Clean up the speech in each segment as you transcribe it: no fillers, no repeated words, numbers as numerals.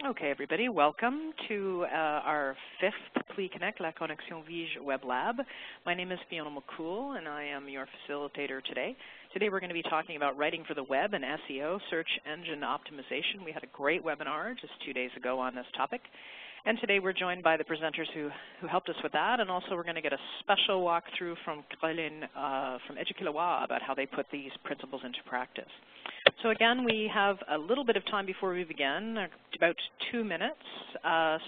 Okay, everybody, welcome to our fifth PLEI Connect La Connexion Vige Web Lab. My name is Fiona McCool, and I am your facilitator today. Today we're going to be talking about writing for the web and SEO, search engine optimization. We had a great webinar just 2 days ago on this topic. And today we're joined by the presenters who helped us with that, and also we're going to get a special walkthrough from Caroline from PLEI about how they put these principles into practice. So again, we have a little bit of time before we begin, about 2 minutes.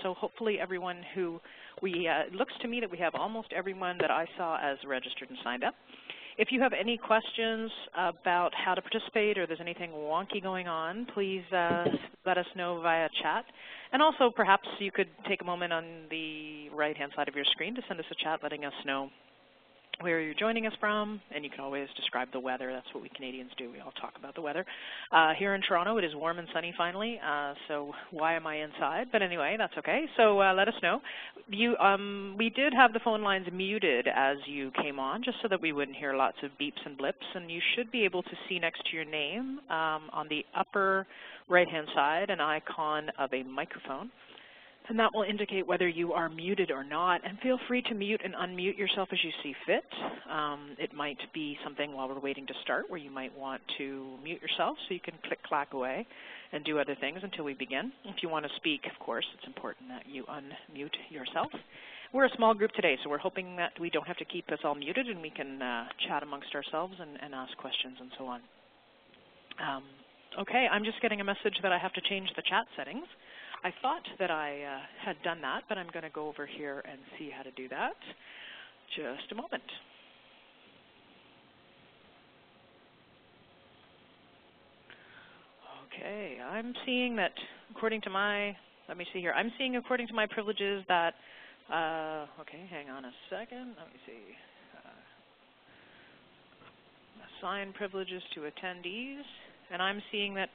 So hopefully everyone who it looks to me that we have almost everyone that I saw as registered and signed up. If you have any questions about how to participate or there's anything wonky going on, please let us know via chat. And also perhaps you could take a moment on the right-hand side of your screen to send us a chat letting us know where you're joining us from, and you can always describe the weather. That's what we Canadians do. We all talk about the weather. Here in Toronto, it is warm and sunny finally, so why am I inside? But anyway, that's okay. So let us know. We did have the phone lines muted as you came on, just so that we wouldn't hear lots of beeps and blips, and you should be able to see next to your name on the upper right-hand side an icon of a microphone. And that will indicate whether you are muted or not. And feel free to mute and unmute yourself as you see fit. It might be something while we're waiting to start where you might want to mute yourself, so you can click-clack away and do other things until we begin. If you want to speak, of course, it's important that you unmute yourself. We're a small group today, so we're hoping that we don't have to keep us all muted and we can chat amongst ourselves and ask questions and so on. Okay, I'm just getting a message that I have to change the chat settings. I thought that I had done that, but I'm going to go over here and see how to do that. Just a moment. Okay, I'm seeing that according to my, let me see here, I'm seeing according to my privileges that, okay, hang on a second, let me see. Assign privileges to attendees, and I'm seeing that.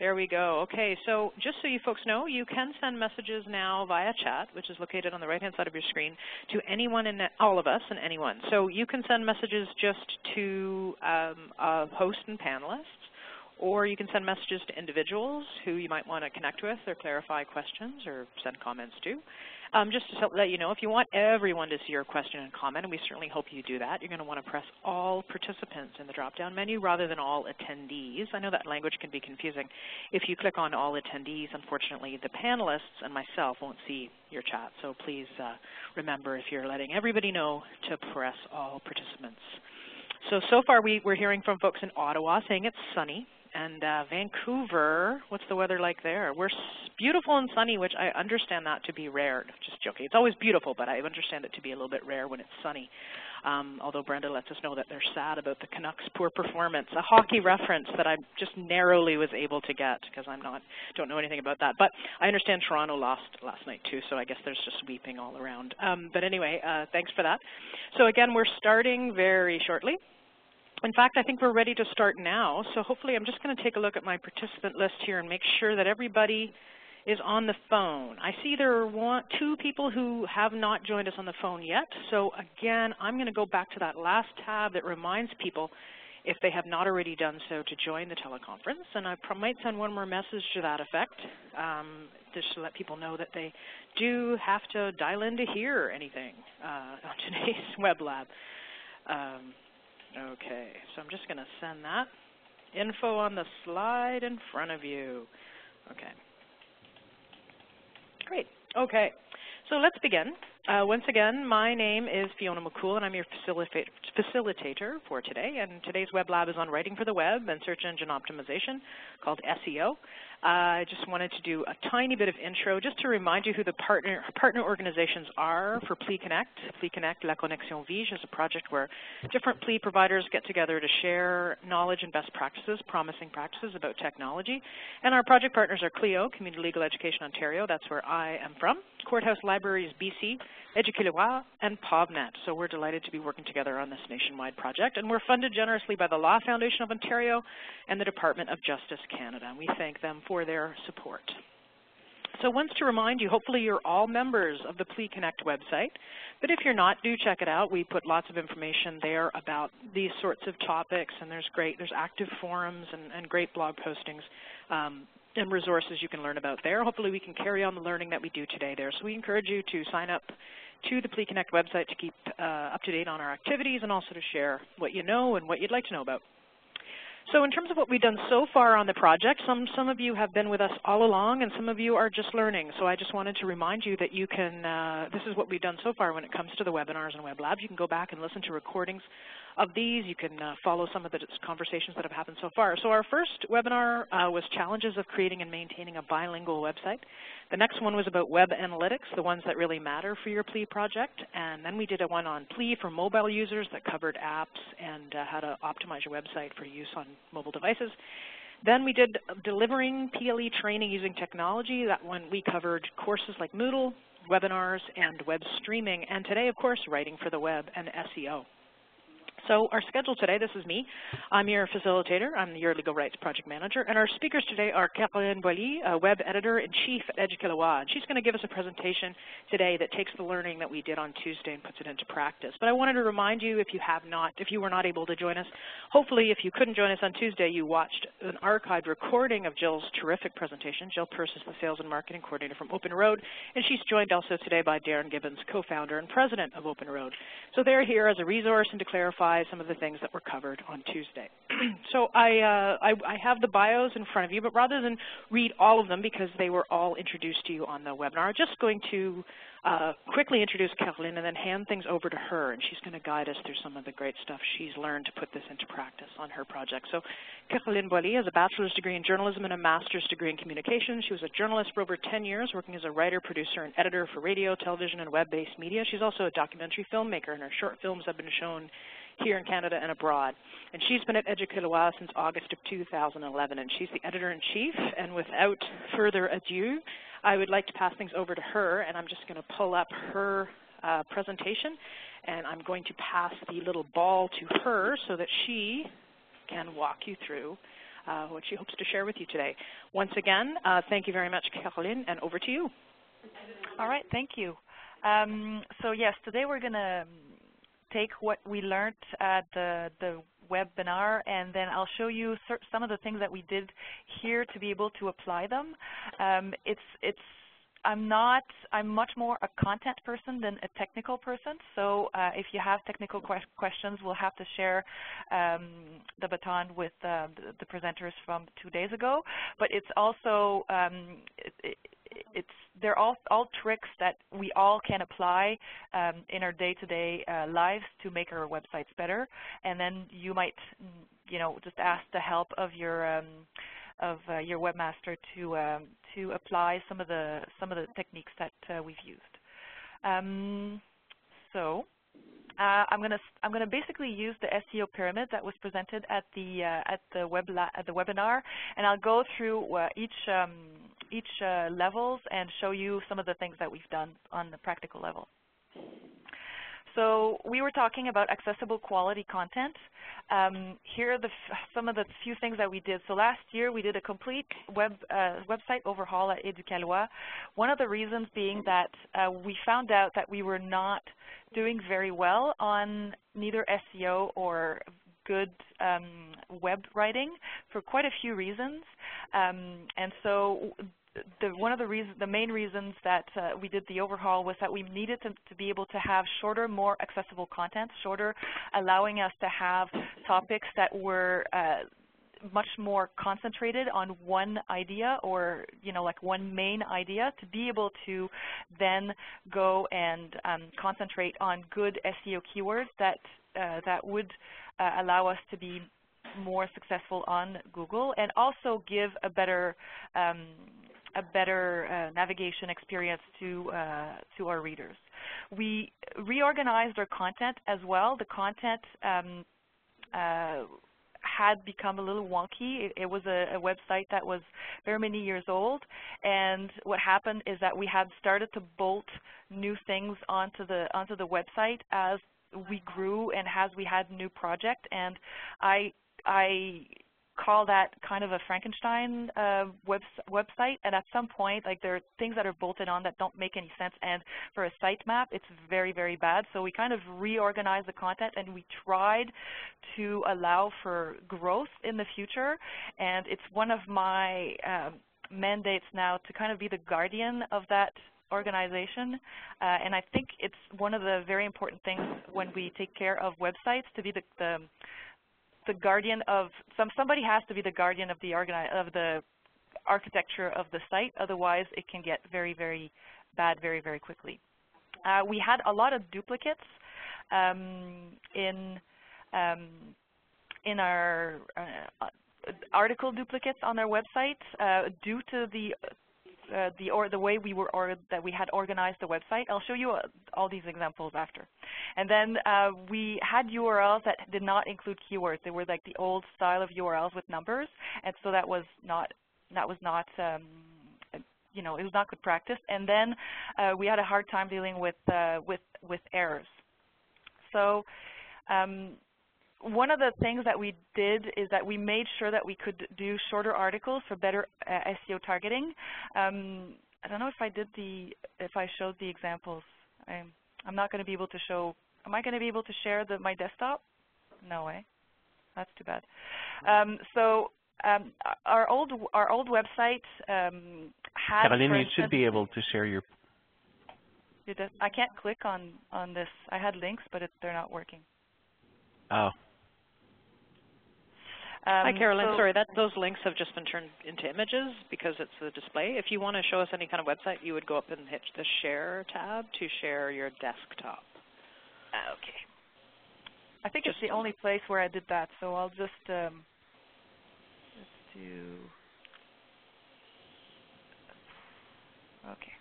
There we go. Okay, so just so you folks know, you can send messages now via chat, which is located on the right-hand side of your screen, to anyone, all of us and anyone. So you can send messages just to host and panelists, or you can send messages to individuals who you might want to connect with or clarify questions or send comments to. Just to let you know, if you want everyone to see your question and comment, and we certainly hope you do that, you're going to want to press all participants in the drop-down menu rather than all attendees. I know that language can be confusing. If you click on all attendees, unfortunately, the panelists and myself won't see your chat. So please remember, if you're letting everybody know, to press all participants. So far we're hearing from folks in Ottawa saying it's sunny. And Vancouver, what's the weather like there? We're beautiful and sunny, which I understand that to be rare. Just joking. It's always beautiful, but I understand it to be a little bit rare when it's sunny. Although Brenda lets us know that they're sad about the Canucks' poor performance. A hockey reference that I just narrowly was able to get because don't know anything about that. But I understand Toronto lost last night too, so I guess there's just weeping all around. But anyway, thanks for that. So again, we're starting very shortly. In fact, I think we're ready to start now, so hopefully I'm just going to take a look at my participant list here and make sure that everybody is on the phone. I see there are 2 people who have not joined us on the phone yet, so again, I'm going to go back to that last tab that reminds people, if they have not already done so, to join the teleconference, and I might send one more message to that effect, just to let people know that they do have to dial in to hear anything on today's web lab. Okay, so I'm just going to send that info on the slide in front of you. Okay. Great. Okay, so let's begin. Once again, my name is Fiona McCool, and I'm your facilitator for today. And today's web lab is on writing for the web and search engine optimization, called SEO. I just wanted to do a tiny bit of intro just to remind you who the partner organizations are for PLEI Connect. PLEI Connect La Connexion Vige is a project where different PLEI providers get together to share knowledge and best practices, promising practices about technology. And our project partners are CLEO, Community Legal Education Ontario, that's where I am from, Courthouse Libraries BC, PLEI, and POVNet. So we're delighted to be working together on this nationwide project. And we're funded generously by the Law Foundation of Ontario and the Department of Justice Canada. And we thank them for their support. So once to remind you, hopefully you're all members of the PLEI Connect website. But if you're not, do check it out. We put lots of information there about these sorts of topics, and there's active forums and great blog postings. and resources you can learn about there. Hopefully we can carry on the learning that we do today there. So we encourage you to sign up to the PLEI Connect website to keep up to date on our activities and also to share what you know and what you'd like to know about. So in terms of what we've done so far on the project, some of you have been with us all along and some of you are just learning. So I just wanted to remind you that you can, this is what we've done so far when it comes to the webinars and web labs. You can go back and listen to recordings of these. You can follow some of the conversations that have happened so far. So our first webinar was challenges of creating and maintaining a bilingual website. The next one was about web analytics, the ones that really matter for your PLEI project. And then we did a one on PLEI for mobile users that covered apps and how to optimize your website for use on mobile devices. Then we did delivering PLE training using technology. That one we covered courses like Moodle, webinars, and web streaming. And today, of course, writing for the web and SEO. So our schedule today, this is me. I'm your facilitator. I'm your Legal Rights Project Manager. And our speakers today are Caroline Boilly, a Web Editor-in-Chief at Educalois. And she's going to give us a presentation today that takes the learning that we did on Tuesday and puts it into practice. But I wanted to remind you, if you were not able to join us, hopefully if you couldn't join us on Tuesday, you watched an archived recording of Jill's terrific presentation. Jill Peirce is the Sales and Marketing Coordinator from Open Road. And she's joined also today by Darren Gibbons, co-founder and president of Open Road. So they're here as a resource and to clarify some of the things that were covered on Tuesday. So I have the bios in front of you, but rather than read all of them because they were all introduced to you on the webinar, I'm just going to quickly introduce Caroline and then hand things over to her, and she's going to guide us through some of the great stuff she's learned to put this into practice on her project. So Caroline Boilly has a bachelor's degree in journalism and a master's degree in communications. She was a journalist for over 10 years, working as a writer, producer, and editor for radio, television, and web-based media. She's also a documentary filmmaker, and her short films have been shown here in Canada and abroad. And she's been at Educalois since August of 2011, and she's the editor-in-chief. And without further ado, I would like to pass things over to her, and I'm just going to pull up her presentation, and I'm going to pass the little ball to her so that she can walk you through what she hopes to share with you today. Once again, thank you very much, Caroline, and over to you. All right, thank you. So yes, today we're going to take what we learned at the webinar, and then I'll show you some of the things that we did here to be able to apply them. I'm much more a content person than a technical person, so if you have technical questions, we'll have to share the baton with the presenters from 2 days ago. But it's also they're all tricks that we all can apply in our day-to-day lives to make our websites better. And then you might, just ask the help of your webmaster to apply some of the techniques that we've used. So I'm gonna basically use the SEO pyramid that was presented at the webinar, and I'll go through each levels and show you some of the things that we've done on the practical level. So we were talking about accessible quality content. Here are some of the few things that we did. So last year we did a complete website overhaul at Educalois. One of the reasons being that we found out that we were not doing very well on neither SEO or good web writing for quite a few reasons. And so the main reasons that we did the overhaul was that we needed to be able to have shorter, more accessible content, allowing us to have topics that were much more concentrated on one idea, or like one main idea, to be able to then go and concentrate on good SEO keywords that would allow us to be more successful on Google, and also give a better navigation experience to our readers. We reorganized our content as well. The content had become a little wonky. It was a website that was very many years old, and what happened is that we had started to bolt new things onto the website as we grew and as we had new project, and I call that kind of a Frankenstein website, and at some point, like, there are things that are bolted on that don't make any sense, and for a sitemap, it's very, very bad. So we kind of reorganized the content, and we tried to allow for growth in the future, and it's one of my mandates now to kind of be the guardian of that organization, and I think it's one of the very important things when we take care of websites to be the guardian of somebody has to be the guardian of the architecture of the site. Otherwise, it can get very, very bad very, very quickly. We had a lot of duplicates in our article duplicates on our website due to the way that we had organized the website. I'll show you all these examples after. And then we had URLs that did not include keywords. They were like the old style of URLs with numbers, and so that was not you know, it was not good practice. And then we had a hard time dealing with errors. So one of the things that we did is that we made sure that we could do shorter articles for better SEO targeting. I don't know if I showed the examples. I'm not going to be able to show. Am I going to be able to share my desktop? No way. That's too bad. Our old website had. Caroline, you should be able to share your. I can't click on this. I had links, but they're not working. Oh. Hi, Caroline. Sorry, those links have just been turned into images because it's the display. If you want to show us any kind of website, you would go up and hit the Share tab to share your desktop. Okay. I think it's the only place where I did that, so I'll just let's do. Okay.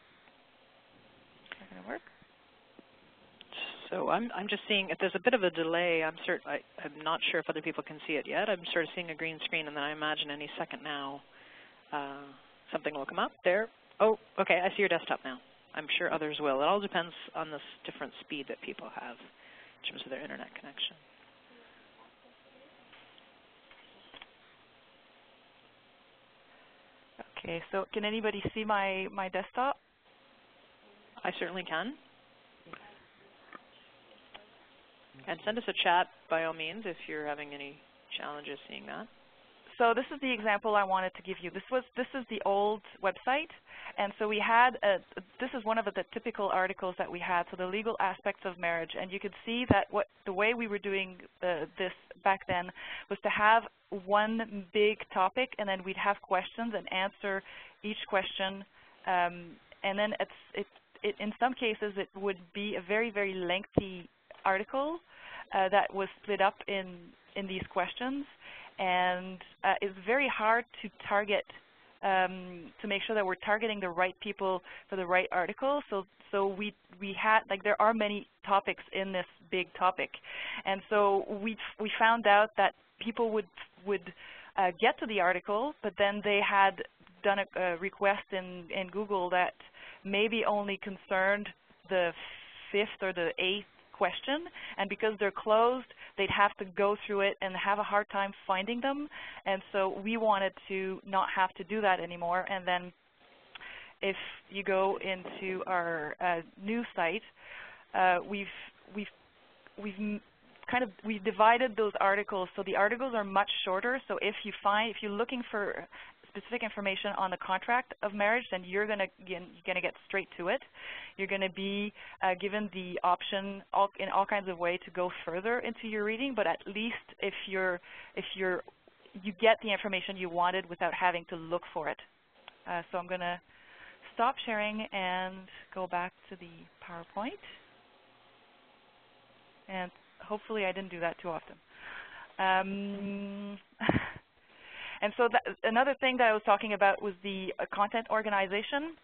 Is that going to work? So I'm just seeing if there's a bit of a delay. I'm not sure if other people can see it yet. I'm sort of seeing a green screen, and then I imagine any second now something will come up there. Oh, okay, I see your desktop now. I'm sure others will. It all depends on this different speed that people have in terms of their internet connection. Okay, so can anybody see my desktop? I certainly can. And send us a chat, by all means, if you're having any challenges seeing that. So this is the example I wanted to give you. This is the old website, and so we had this is one of the typical articles that we had. So the legal aspects of marriage, and you could see that the way we were doing this back then was to have one big topic, and then we'd have questions and answer each question, and then in some cases it would be a very, very lengthy article that was split up in these questions, and it's very hard to target to make sure that we're targeting the right people for the right article. So we had, like, there are many topics in this big topic, and so we found out that people would get to the article, but then they had done a request in Google that maybe only concerned the 5th or the 8th question, and because they're closed, they'd have to go through it and have a hard time finding them. And so we wanted to not have to do that anymore. And then if you go into our new site, we've divided those articles, so the articles are much shorter. So if you're looking for specific information on the contract of marriage, then you're going to get straight to it. You're going to be given the option in all kinds of ways to go further into your reading, but at least if you get the information you wanted without having to look for it. So I'm going to stop sharing and go back to the PowerPoint. And hopefully I didn't do that too often. And so another thing that I was talking about was the content organization.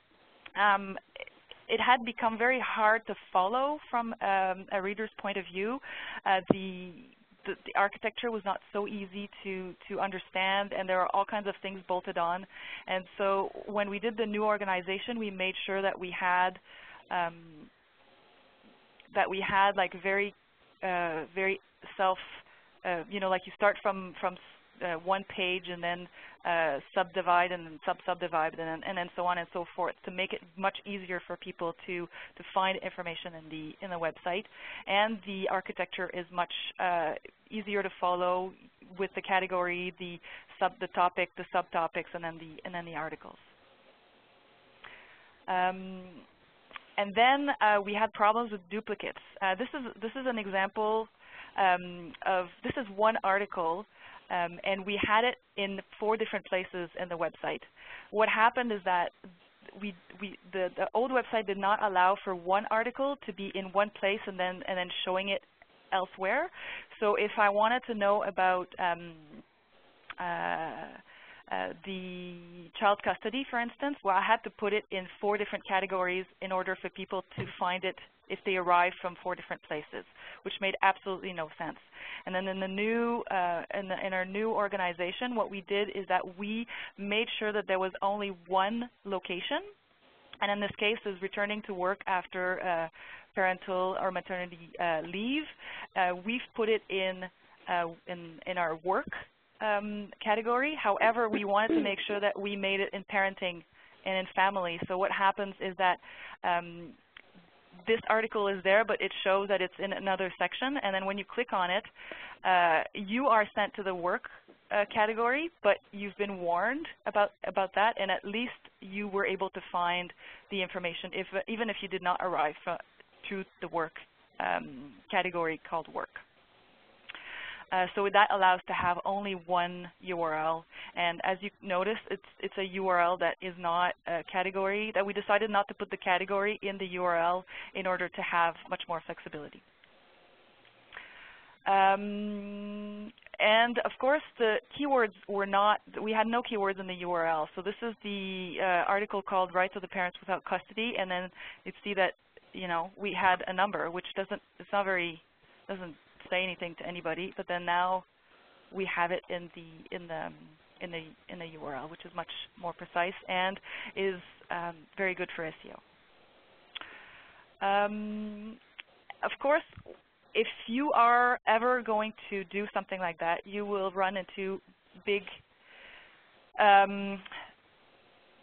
It had become very hard to follow from a reader's point of view. The architecture was not so easy to understand, and there are all kinds of things bolted on. And so when we did the new organization, we made sure that we had like very self, like you start from one page and then subdivide and then subdivide and then so on and so forth, to make it much easier for people to find information in the website. And the architecture is much easier to follow with the category, the topic, the subtopics, and then the articles. And then we had problems with duplicates. This is an example this is one article, and we had it in 4 different places in the website. What happened is that the old website did not allow for one article to be in one place and then showing it elsewhere. So if I wanted to know about the child custody, for instance, well, I had to put it in 4 different categories in order for people to find it if they arrived from 4 different places, which made absolutely no sense. And then in the new, in our new organization, what we did is that we made sure that there was only one location, and in this case is returning to work after parental or maternity leave. We've put it in our work category. However, we wanted to make sure that we made it in parenting and in family. So what happens is that this article is there, but it shows that it's in another section, and then when you click on it, you are sent to the work category, but you've been warned about that, and at least you were able to find the information, even if you did not arrive to the work category called work. So that allows to have only one URL, and as you notice, it's a URL that is not a category, that we decided not to put the category in the URL in order to have much more flexibility. And of course, the keywords were not, we had no keywords in the URL. So this is the article called Rights of the Parents Without Custody, and then you see that, you know, we had a number, which doesn't say anything to anybody, but then now we have it in the URL, which is much more precise and is very good for SEO. Of course, if you are ever going to do something like that, you will run into big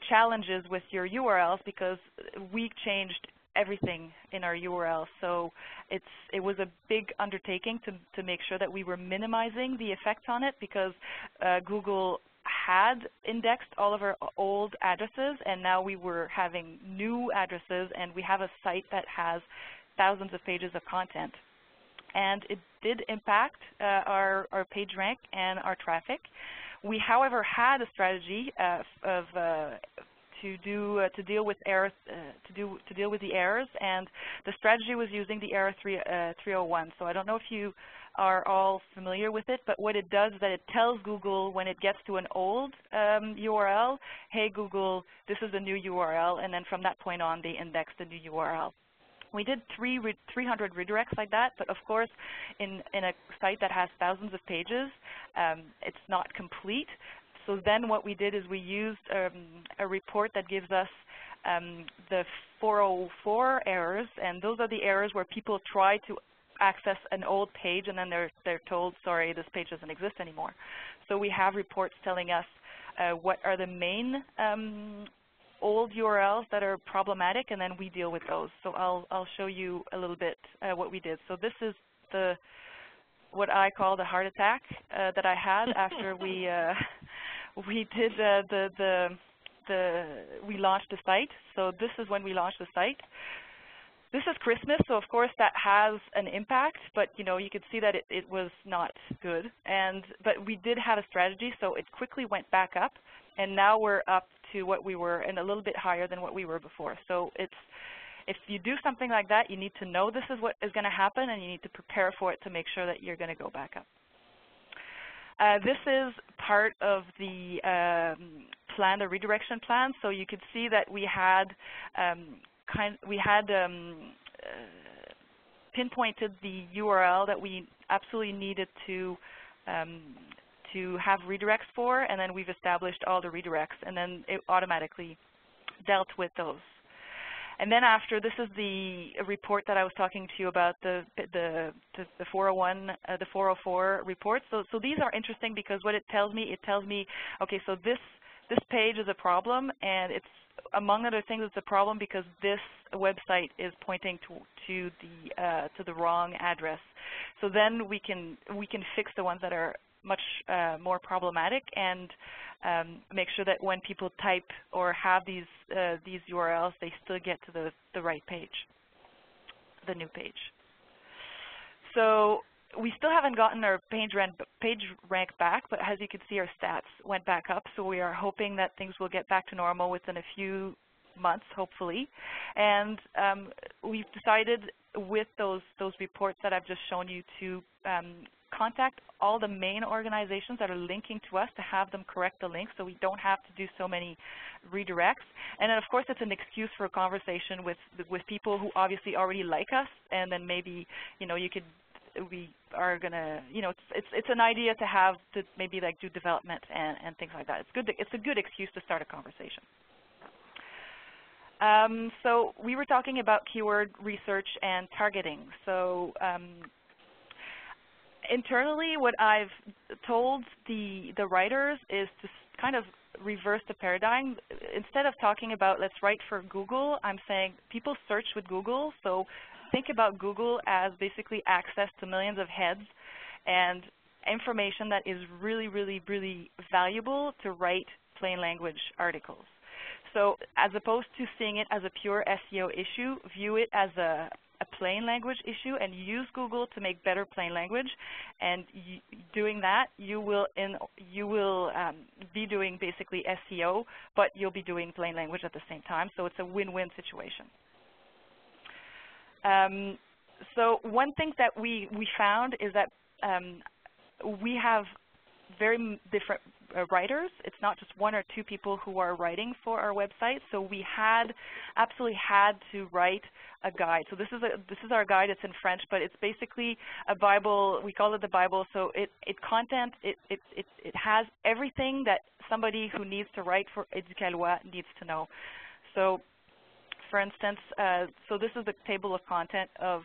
challenges with your URLs, because we changed everything in our URL. So it was a big undertaking to make sure that we were minimizing the effect on it, because Google had indexed all of our old addresses, and now we were having new addresses, and we have a site that has thousands of pages of content. And it did impact our page rank and our traffic. We, however, had a strategy to deal with errors, to deal with the errors, and the strategy was using the error 301. So I don't know if you are all familiar with it, but what it does is that it tells Google when it gets to an old URL, hey Google, this is a new URL, and then from that point on they index the new URL. We did 300 redirects like that, but of course in a site that has thousands of pages, it's not complete. So then what we did is we used a report that gives us the 404 errors, and those are the errors where people try to access an old page and then they're told, sorry, this page doesn't exist anymore. So we have reports telling us what are the main old URLs that are problematic, and then we deal with those. So I'll show you a little bit what we did. So this is what I call the heart attack that I had after we did we launched the site. So this is when we launched the site. This is Christmas, so of course that has an impact, but you know, you could see that it was not good. But we did have a strategy, so it quickly went back up, and now we're up to what we were and a little bit higher than what we were before. So if you do something like that, you need to know this is what is going to happen, and you need to prepare for it to make sure that you're going to go back up. This is part of the plan, the redirection plan. So you could see that we had pinpointed the URL that we absolutely needed to have redirects for, and then we've established all the redirects, and then it automatically dealt with those. And then after, this is the report that I was talking to you about, the 401, the 404 reports. So these are interesting because what it tells me, okay, so this page is a problem, and it's, among other things, it's a problem because this website is pointing to the wrong address. So then we can fix the ones that are much more problematic, and make sure that when people type or have these URLs, they still get to the right page, the new page. So we still haven't gotten our page rank back, but as you can see, our stats went back up. So we are hoping that things will get back to normal within a few months, hopefully. And we've decided with those reports that I've just shown you to contact all the main organizations that are linking to us to have them correct the links, so we don't have to do so many redirects. And then, of course, it's an excuse for a conversation with people who obviously already like us, and then maybe, you know, we are gonna, you know, it's an idea to have to maybe like do development and things like that. It's a good excuse to start a conversation. So we were talking about keyword research and targeting. So internally, what I've told the writers is to kind of reverse the paradigm. Instead of talking about let's write for Google, I'm saying people search with Google. So think about Google as basically access to millions of heads and information that is really, really, really valuable to write plain language articles. So as opposed to seeing it as a pure SEO issue, view it as a plain language issue and use Google to make better plain language. And doing that, you will be doing basically SEO, but you'll be doing plain language at the same time. So it's a win-win situation. So one thing that we found is that we have very different writers. It's not just one or two people who are writing for our website. So we absolutely had to write a guide. So this is our guide. It's in French, but it's basically a Bible. We call it the Bible. So it has everything that somebody who needs to write for Éducalois needs to know. So for instance, so this is the table of content of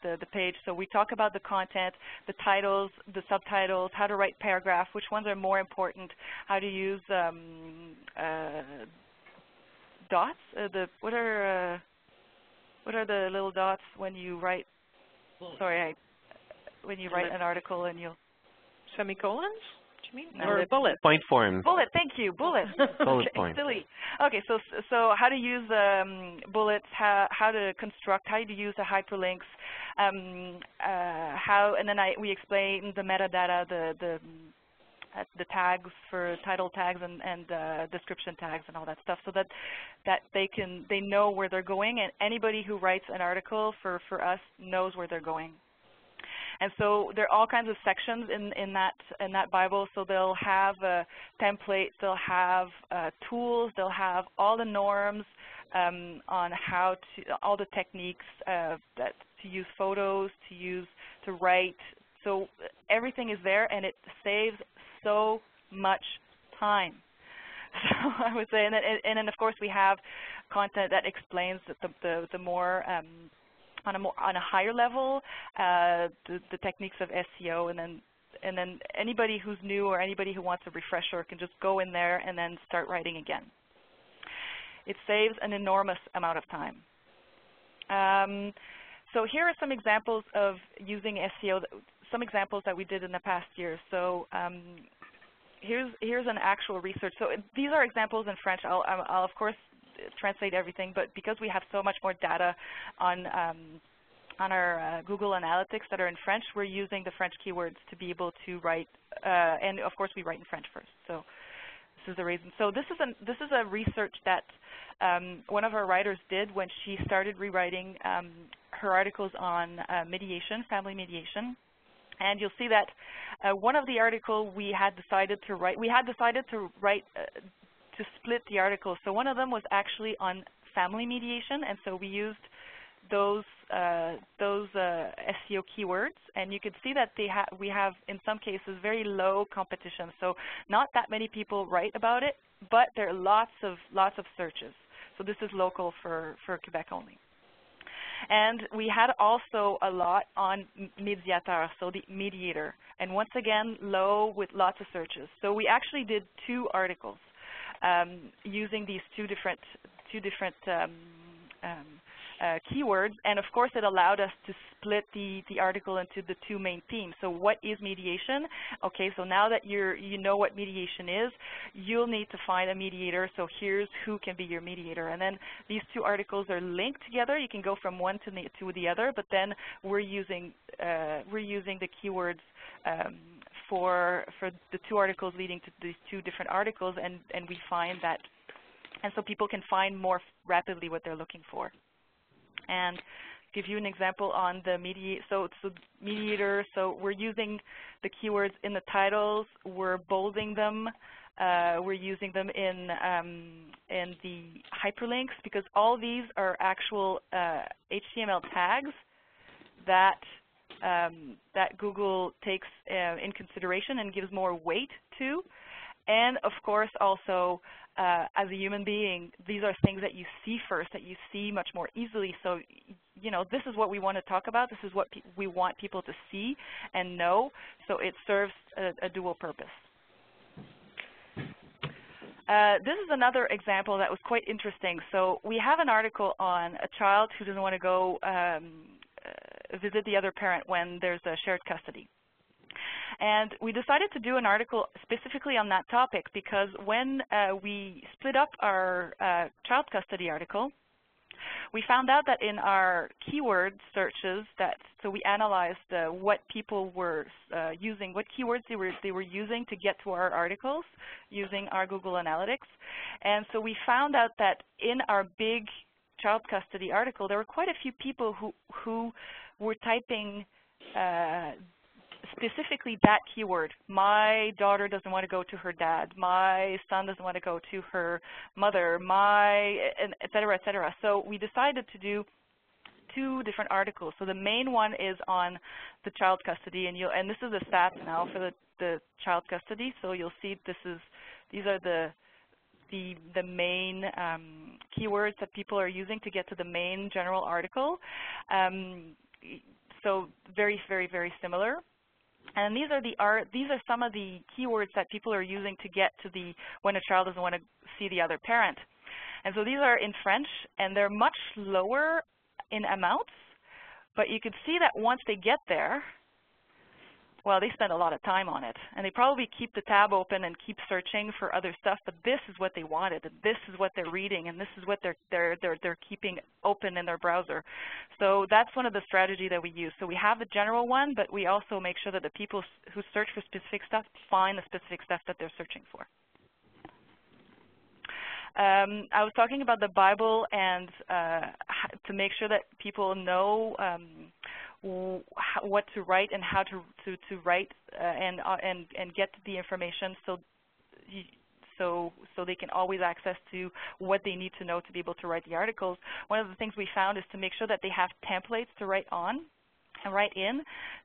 the page. So we talk about the content, the titles, the subtitles, how to write paragraph, which ones are more important, how to use dots. What are the little dots when you write? Sorry, when you write an article and you'll semicolons. You mean? No, or bullet? Point form. Bullet, thank you, bullet. Bullet Okay, point. silly. Okay, so how to use bullets, how to construct, how to use the hyperlinks, and then we explain the metadata, the tags for title tags and description tags and all that stuff, so that they know where they're going, and anybody who writes an article for us knows where they're going. And so there are all kinds of sections in that Bible. So they'll have templates, they'll have tools, they'll have all the norms on how to, all the techniques to use photos, to write. So everything is there, and it saves so much time. So I would say, and then of course we have content that explains the more on a higher level, the techniques of SEO, and then anybody who's new or anybody who wants a refresher can just go in there and then start writing again. It saves an enormous amount of time. So here are some examples of using SEO, some examples that we did in the past year. So here's an actual research. So these are examples in French. I'll of course translate everything, but because we have so much more data on our Google Analytics that are in French, we're using the French keywords to be able to write, and of course we write in French first. So this is the reason. So this is a research that one of our writers did when she started rewriting her articles on mediation, family mediation. And you'll see that one of the articles we had decided to write, to split the articles. So one of them was actually on family mediation, and so we used those SEO keywords, and you can see that we have in some cases very low competition. So not that many people write about it, but there are lots of searches. So this is local for Quebec only. And we had also a lot on médiateur, so the mediator, and once again low with lots of searches. So we actually did 2 articles using these two different keywords, and of course it allowed us to split the article into the two main themes. So what is mediation? Okay, so now that you know what mediation is, you'll need to find a mediator, so here's who can be your mediator. And then these two articles are linked together. You can go from one to the other, but then we're using the keywords for the two articles leading to these two different articles, and we find that, and so people can find more rapidly what they're looking for. And give you an example on the mediator. So we're using the keywords in the titles. We're bolding them. We're using them in the hyperlinks, because all these are actual HTML tags that Google takes in consideration and gives more weight to. And of course, also, as a human being, these are things that you see first, that you see much more easily. So, you know, this is what we want to talk about. This is what we want people to see and know. So it serves a dual purpose. This is another example that was quite interesting. So we have an article on a child who doesn't want to go visit the other parent when there's a shared custody. And we decided to do an article specifically on that topic because when we split up our child custody article, we found out that in our keyword searches, so we analyzed what people were using, what keywords they were using to get to our articles using our Google Analytics. And so we found out that in our big child custody article, there were quite a few people who were typing specifically that keyword. My daughter doesn't want to go to her dad. My son doesn't want to go to her mother. Et cetera, et cetera. So we decided to do two different articles. So the main one is on the child custody, and this is the stats now for the child custody. So you'll see these are the main keywords that people are using to get to the main general article. So very, very, very similar. And these are some of the keywords that people are using to get to when a child doesn't want to see the other parent. And so these are in French, and they're much lower in amounts, but you can see that once they get there, well, they spend a lot of time on it, and they probably keep the tab open and keep searching for other stuff. But this is what they wanted, and this is what they're reading, and this is what they're keeping open in their browser. So that's one of the strategies that we use. So we have the general one, but we also make sure that the people who search for specific stuff find the specific stuff that they're searching for. I was talking about the Bible and to make sure that people know what to write and how to write and get the information so they can always access to what they need to know to be able to write the articles. One of the things we found is to make sure that they have templates to write on and write in,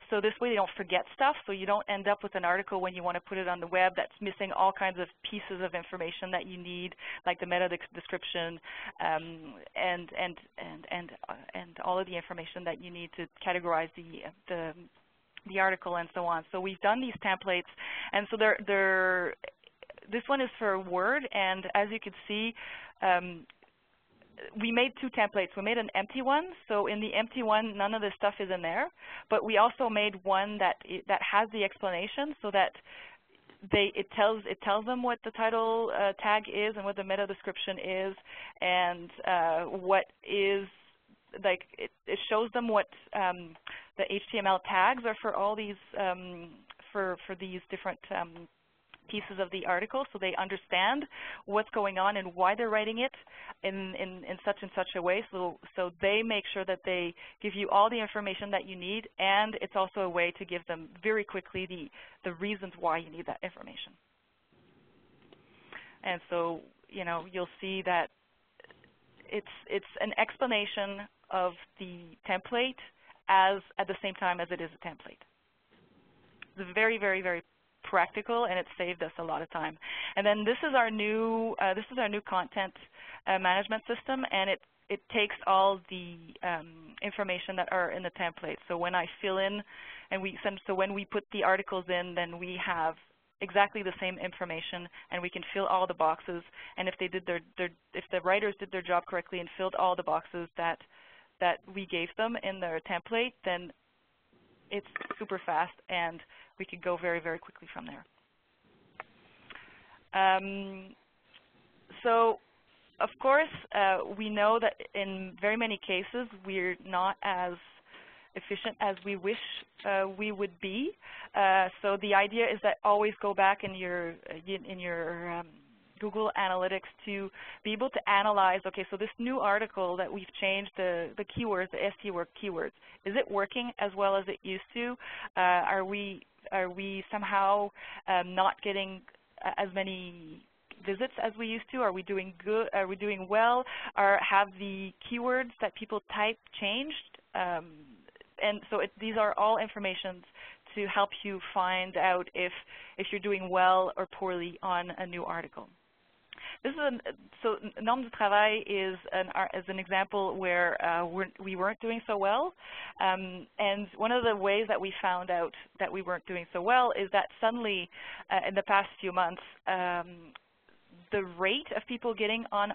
so this way they don't forget stuff, so you don't end up with an article when you want to put it on the web that's missing all kinds of pieces of information that you need, like the meta description and all of the information that you need to categorize the article and so on. So we've done these templates, and so this one is for Word, and as you can see, we made two templates. We made an empty one, so in the empty one, none of this stuff is in there. But we also made one that has the explanation, so that it tells them what the title tag is and what the meta description is, and what is it shows them what the HTML tags are for all these for these different pieces of the article, so they understand what's going on and why they're writing it in such and such a way. So they make sure that they give you all the information that you need, and it's also a way to give them very quickly the reasons why you need that information. And so, you know, you'll see that it's an explanation of the template at the same time as it is a template. It's very, very, very practical, and it saved us a lot of time. And then this is our new content management system, and it takes all the information that are in the template. So when I fill in, and when we put the articles in, then we have exactly the same information, and we can fill all the boxes. And if they did if the writers did their job correctly and filled all the boxes that that we gave them in their template, then it's super fast and we could go very, very quickly from there. So, of course, we know that in very many cases we're not as efficient as we wish we would be. So the idea is that always go back in your Google Analytics to be able to analyze, okay, so this new article that we've changed the keywords, the SEO keywords, is it working as well as it used to? Are we somehow not getting as many visits as we used to? Are we doing good? Are we doing well? Have the keywords that people type changed? And so these are all information to help you find out if you're doing well or poorly on a new article. This is so Norme du Travail is an example where we weren't doing so well. And one of the ways that we found out that we weren't doing so well is that suddenly, in the past few months, the rate of people getting on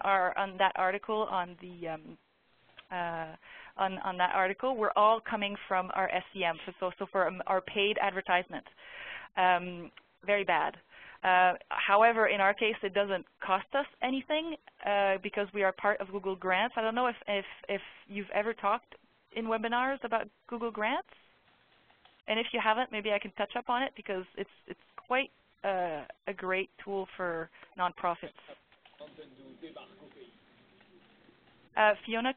that article on that article were all coming from our SEM, so for our paid advertisement. Very bad. However, in our case, it doesn't cost us anything because we are part of Google Grants. I don't know if you've ever talked in webinars about Google Grants, and if you haven't, maybe I can touch up on it because it's quite a great tool for nonprofits. Fiona,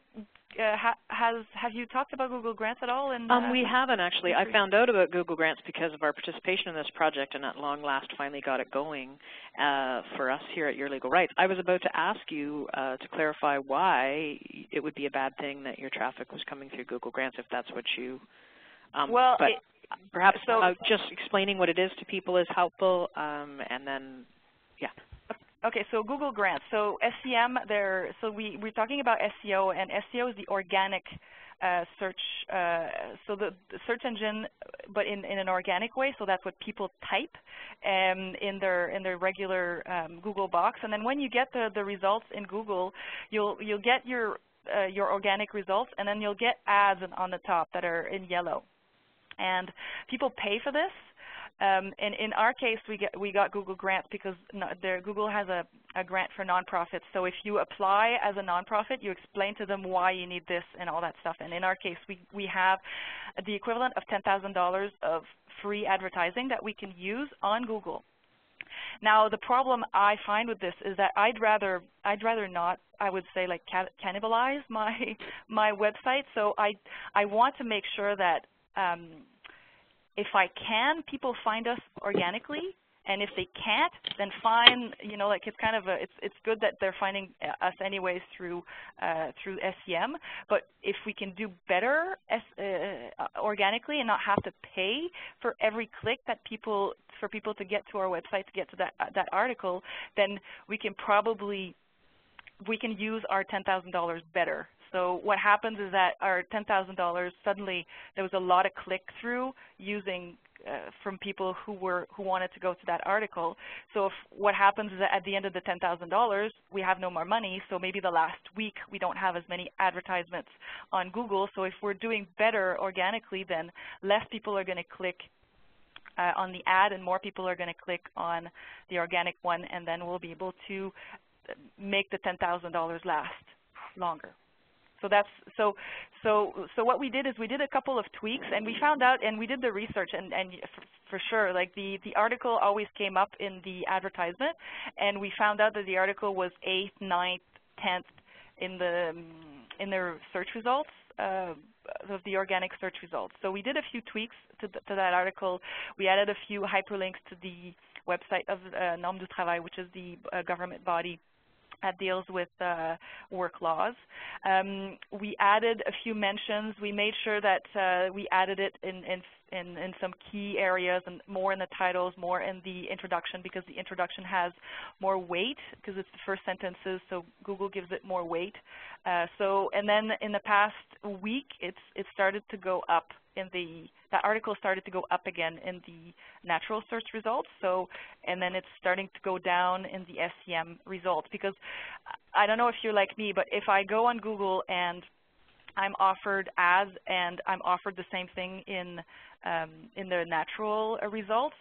have you talked about Google Grants at all? We haven't actually. I found out about Google Grants because of our participation in this project, and at long last finally got it going for us here at Your Legal Rights. I was about to ask you to clarify why it would be a bad thing that your traffic was coming through Google Grants if that's what you well, but perhaps just explaining what it is to people is helpful, and then, yeah. Okay, so Google Grants. So SEM, so we're talking about SEO, and SEO is the organic search, so the search engine, but in an organic way. So that's what people type in their regular Google box. And then when you get the results in Google, you'll get your organic results, and then you'll get ads on the top that are in yellow. And people pay for this. And in our case, we got Google Grants because Google has a grant for nonprofits. So if you apply as a nonprofit, you explain to them why you need this and all that stuff. And in our case, we have the equivalent of $10,000 of free advertising that we can use on Google. Now, the problem I find with this is that I'd rather not, I would say, like cannibalize my website. So I want to make sure that if I can, people find us organically, and if they can't, then fine. You know, like it's kind of it's good that they're finding us anyways through SEM. But if we can do better organically and not have to pay for every click that for people to get to our website to get to that article, then we can use our $10,000 better. So what happens is that our $10,000, suddenly there was a lot of click-through using from people who wanted to go to that article. So what happens is that at the end of the $10,000, we have no more money. So maybe the last week we don't have as many advertisements on Google. So if we're doing better organically, then less people are going to click on the ad and more people are going to click on the organic one, and then we'll be able to make the $10,000 last longer. So so what we did is we did a couple of tweaks, and we found out, and we did the research, and for sure, like the article always came up in the advertisement, and we found out that the article was 8th, 9th, 10th in their search results of the organic search results. So we did a few tweaks to that article. We added a few hyperlinks to the website of Norme du Travail, which is the government body that deals with work laws. We added a few mentions. We made sure that we added it in some key areas, and more in the titles, more in the introduction, because the introduction has more weight because it's the first sentences, so Google gives it more weight. And then in the past week, it started to go up that article started to go up again in the natural search results. So, and then it's starting to go down in the SEM results, because I don't know if you're like me, but if I go on Google and I'm offered ads and I'm offered the same thing in the natural results,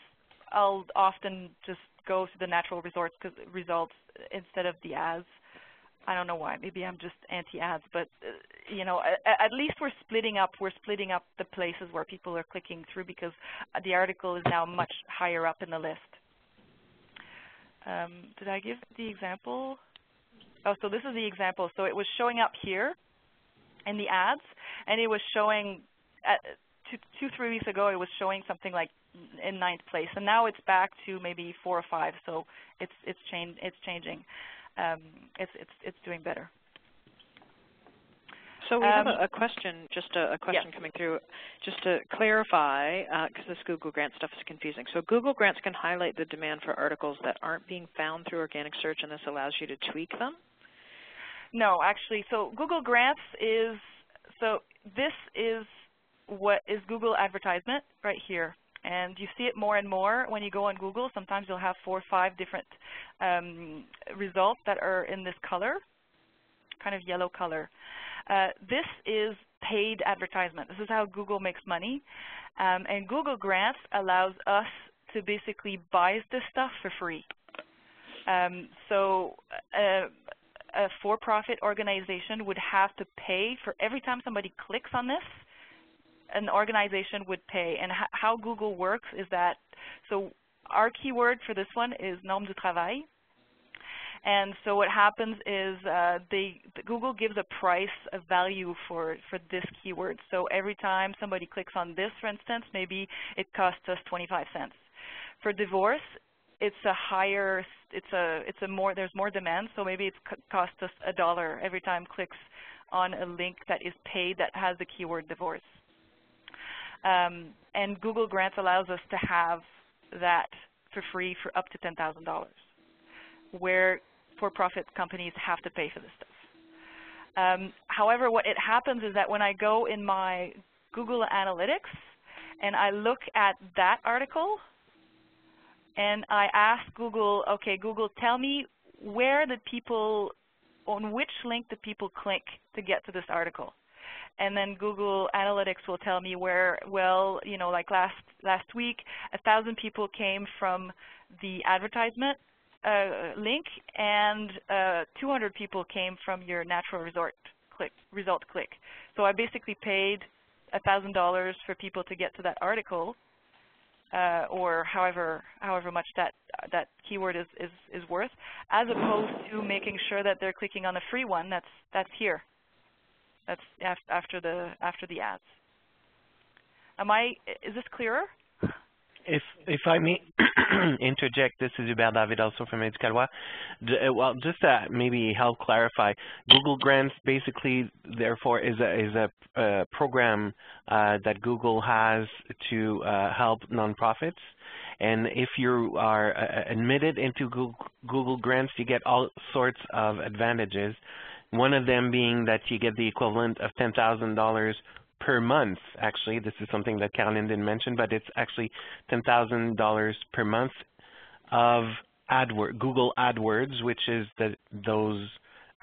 I'll often just go to the natural results instead of the ads. I don't know why. Maybe I'm just anti-ads, but you know, at least we're splitting up the places where people are clicking through, because the article is now much higher up in the list. Did I give the example? Oh, so this is the example. So it was showing up here in the ads, and it was showing at 2-3 weeks ago. It was showing something like in 9th place, and now it's back to maybe 4 or 5. So it's changing. It's doing better. So we have a question, just a question yes. coming through, just to clarify, because this Google Grant stuff is confusing. So Google Grants can highlight the demand for articles that aren't being found through organic search, and this allows you to tweak them? No, actually. So Google Grants is, so this is what is Google advertisement right here. And you see it more and more when you go on Google. Sometimes you'll have 4 or 5 different results that are in this color, kind of yellow color. This is paid advertisement. This is how Google makes money. And Google Grants allows us to basically buy this stuff for free. So a for-profit organization would have to pay for every time somebody clicks on this. An organization would pay. And how Google works is that, so our keyword for this one is norme du travail. And so what happens is Google gives a price, a value for this keyword. So every time somebody clicks on this, for instance, maybe it costs us 25 cents. For divorce, it's a higher, there's more demand, so maybe it costs us $1 every time clicks on a link that is paid that has the keyword divorce. And Google Grants allows us to have that for free for up to $10,000, where for-profit companies have to pay for this stuff. However, what it happens is that when I go in my Google Analytics and I look at that article and I ask Google, okay, Google, tell me where the people, on which link the people click to get to this article. And then Google Analytics will tell me where, well, you know, like last week, 1,000 people came from the advertisement link, and 200 people came from your natural result click. So I basically paid $1,000 for people to get to that article, or however much that keyword is worth, as opposed to making sure that they're clicking on the free one that's here. That's after the ads. Is this clearer? If I may interject, this is Hubert David, also from Éducalois. Well, just to maybe help clarify, Google Grants basically, therefore, is a program that Google has to help nonprofits. And if you are admitted into Google Grants, you get all sorts of advantages. One of them being that you get the equivalent of $10,000 per month. Actually, this is something that Caroline didn't mention, but it's actually $10,000 per month of Google AdWords, which is those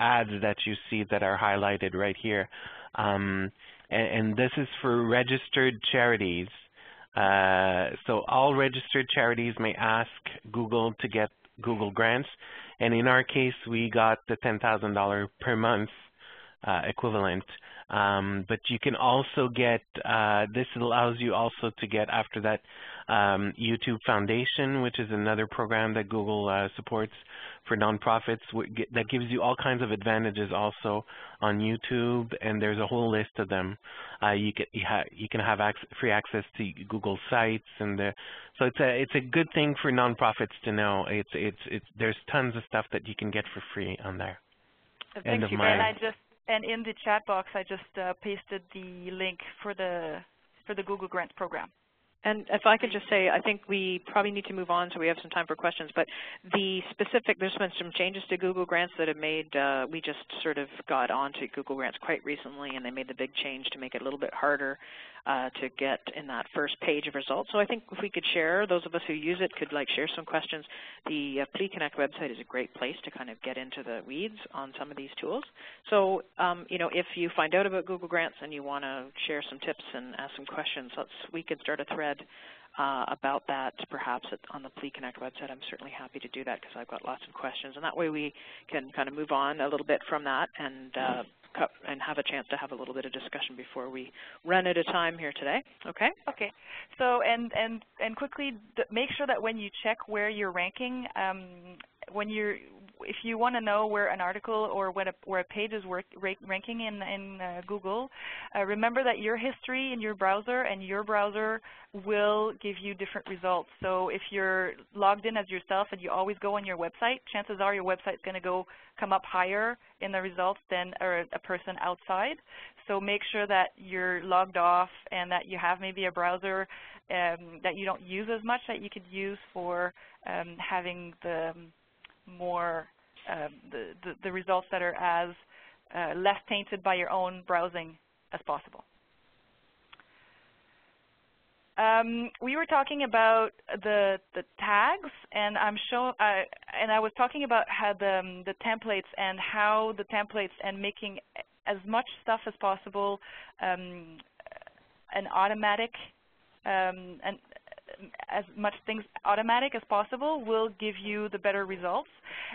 ads that you see that are highlighted right here. And this is for registered charities. So all registered charities may ask Google to get Google Grants. And in our case, we got the $10,000 per month equivalent. But you can also get, this allows you also to get after that YouTube Foundation, which is another program that Google supports for nonprofits that gives you all kinds of advantages also on YouTube, and there's a whole list of them. You can have free access to Google Sites, and so it's a good thing for nonprofits to know. There's tons of stuff that you can get for free on there. Thank you. And in the chat box, I just pasted the link for the Google Grants program. And if I could just say, I think we probably need to move on so we have some time for questions. But there's been some changes to Google Grants that have made, we just sort of got onto Google Grants quite recently, and they made the big change to make it a little bit harder to get in that first page of results. So I think if we could share, those of us who use it could share some questions. The PLEI Connect website is a great place to kind of get into the weeds on some of these tools. So if you find out about Google Grants and you want to share some tips and ask some questions, we could start a thread about that perhaps on the PLEI Connect website. I'm certainly happy to do that because I've got lots of questions, and that way we can kind of move on a little bit from that and have a chance to have a little bit of discussion before we run out of time here today. Okay? Okay. So and quickly, make sure that when you check where you're ranking, if you want to know where an article or where a page is ranking in Google, remember that your history in your browser and your browser will give you different results. So if you're logged in as yourself and you always go on your website, chances are your website's going to come up higher in the results than a person outside. So make sure that you're logged off and that you have maybe a browser that you don't use as much that you could use for having the more the results that are as less tainted by your own browsing as possible. We were talking about the tags, and I was talking about how the templates and how the templates and making as much stuff as possible an automatic and as much things automatic as possible will give you the better results.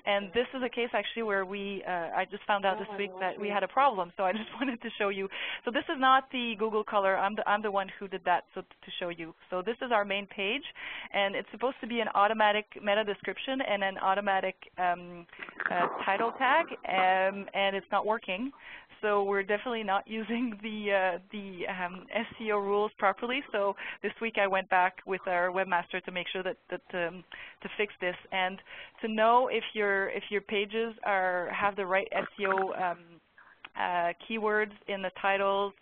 And this is a case actually where I just found out this week that we had a problem, so I just wanted to show you. So this is not the Google color. I'm the one who did that to show you. So this is our main page, and it's supposed to be an automatic meta description and an automatic title tag, and it's not working. So we're definitely not using the SEO rules properly. So this week I went back with our webmaster to make sure that to fix this, and to know if your pages have the right SEO keywords in the titles,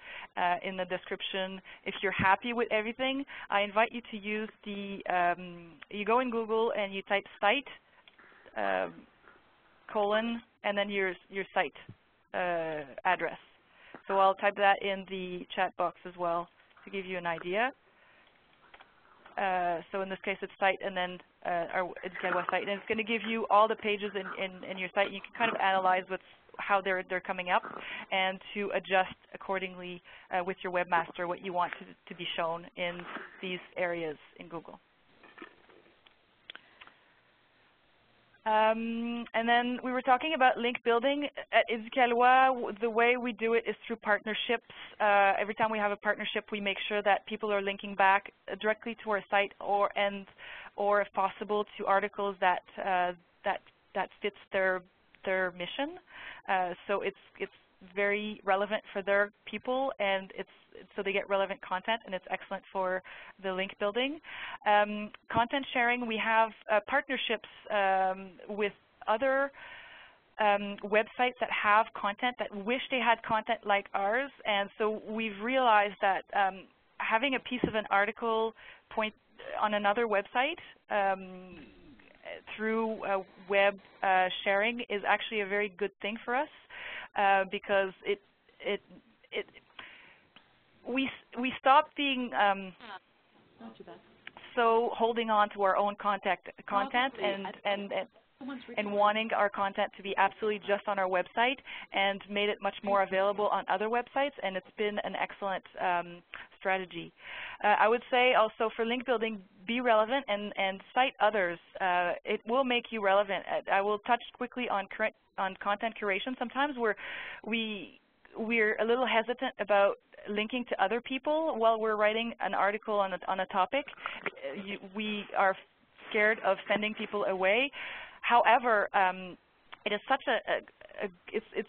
in the description. If you're happy with everything, I invite you to use you go in Google and you type site colon and then your site address. So I'll type that in the chat box as well to give you an idea. So in this case it's site and then our Educalwa site, and it's going to give you all the pages in your site. You can kind of analyze how they're coming up and to adjust accordingly with your webmaster what you want to be shown in these areas in Google. And then we were talking about link building. At Educalwa, the way we do it is through partnerships. Every time we have a partnership, we make sure that people are linking back directly to our site or if possible to articles that fits their mission. So it's very relevant for their people, and so they get relevant content, and it's excellent for the link building. Content sharing, we have partnerships with other websites that have content that wish they had content like ours, and so we've realized that having a piece of an article point on another website through web sharing is actually a very good thing for us. Because we stopped being so holding on to our own content and wanting our content to be absolutely just on our website, and made it much more available on other websites, and it's been an excellent strategy. I would say also for link building, be relevant and cite others. It will make you relevant. I will touch quickly on content curation. Sometimes we're a little hesitant about linking to other people while we're writing an article on a topic. We are scared of sending people away. However, it is such it's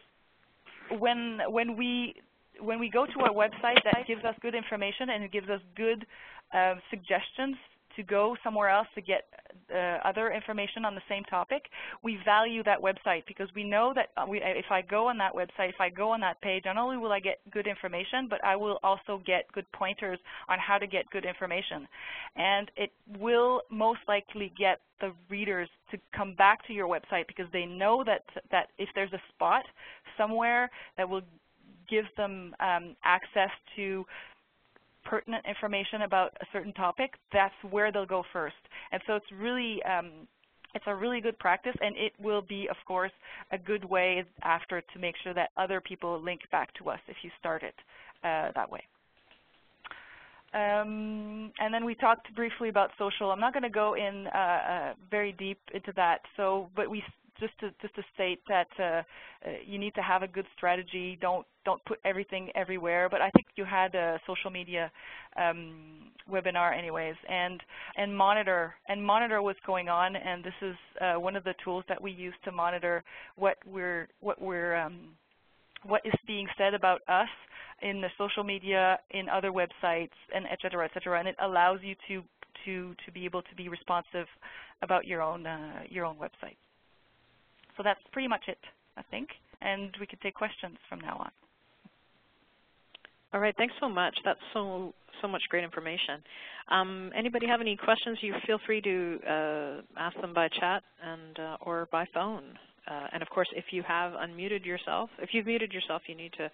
when we go to a website that gives us good information and it gives us good suggestions to go somewhere else to get other information on the same topic, we value that website, because we know that if I go on that website, if I go on that page, not only will I get good information, but I will also get good pointers on how to get good information. And it will most likely get the readers to come back to your website, because they know that if there's a spot somewhere that will give them access to pertinent information about a certain topic, that's where they'll go first. And so it's really it's a really good practice, and it will be, of course, a good way after to make sure that other people link back to us if you start it that way. And then we talked briefly about social. I'm not going to go in very deep into that. So, but we just to state that you need to have a good strategy. Don't put everything everywhere. But I think you had a social media webinar, anyways, and monitor what's going on. And this is one of the tools that we use to monitor what is being said about us in the social media, in other websites, and et cetera, and it allows you to be able to be responsive about your own website. So that's pretty much it, I think, and we could take questions from now on. All right, thanks so much. That's so much great information. Anybody have any questions? You feel free to ask them by chat and or by phone. And of course, if you have unmuted yourself, if you've muted yourself, you need to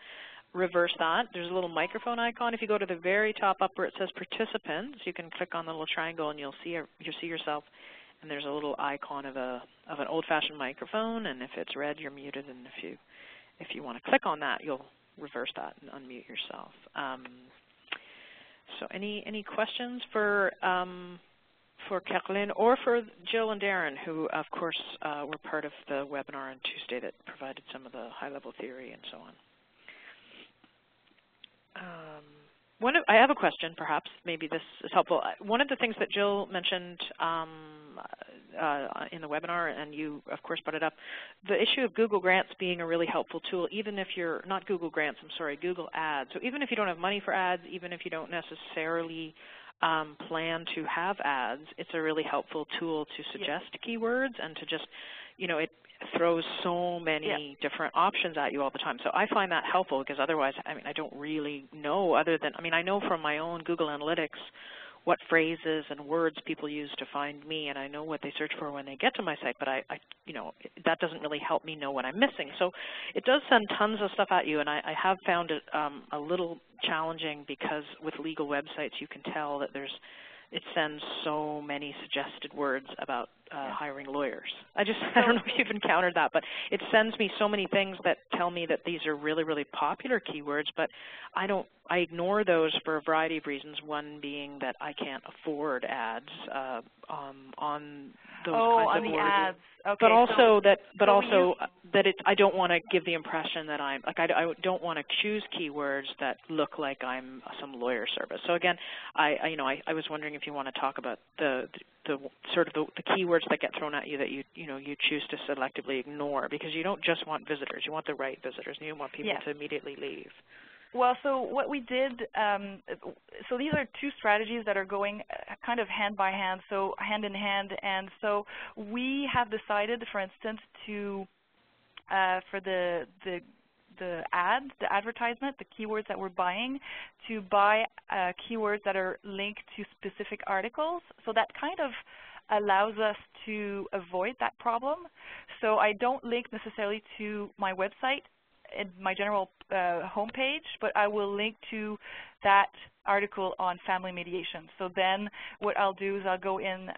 reverse that. There's a little microphone icon. If you go to the very top up where it says participants, you can click on the little triangle and you'll see yourself. And there's a little icon of an old-fashioned microphone, and if it's red, you're muted. And if you want to click on that, you'll reverse that and unmute yourself. So any questions for Caroline or for Jill and Darren, who of course were part of the webinar on Tuesday that provided some of the high-level theory and so on. I have a question, perhaps. Maybe this is helpful. One of the things that Jill mentioned in the webinar, and you, of course, brought it up, the issue of Google Grants being a really helpful tool, even if you're not Google Grants, I'm sorry, Google Ads. So even if you don't have money for ads, even if you don't necessarily plan to have ads, it's a really helpful tool to suggest keywords and to just, you know, it throws so many different options at you all the time. So I find that helpful because otherwise, I mean, I don't really know other than, I mean, I know from my own Google Analytics what phrases and words people use to find me, and I know what they search for when they get to my site, but I you know, that doesn't really help me know what I'm missing. So it does send tons of stuff at you, and I have found it a little challenging because with legal websites you can tell that it sends so many suggested words about hiring lawyers. I don't know if you've encountered that, but it sends me so many things that tell me that these are really, really popular keywords, but I ignore those for a variety of reasons, one being that I can't afford ads on those kinds of words. Ads. Okay, but also I don't want to give the impression that I don't want to choose keywords that look like I'm some lawyer service. So again, I was wondering if you want to talk about the sort of the keywords that get thrown at you that you choose to selectively ignore, because you don't just want visitors, you want the right visitors, and you want people to immediately leave. Well, so what we did, so these are two strategies that are going kind of hand by hand, so hand in hand, and so we have decided, for instance, to for the advertisement, the keywords that we're buying, to buy keywords that are linked to specific articles. So that kind of allows us to avoid that problem. So I don't link necessarily to my website in my general homepage, but I will link to that article on family mediation. So then what I'll do is I'll go in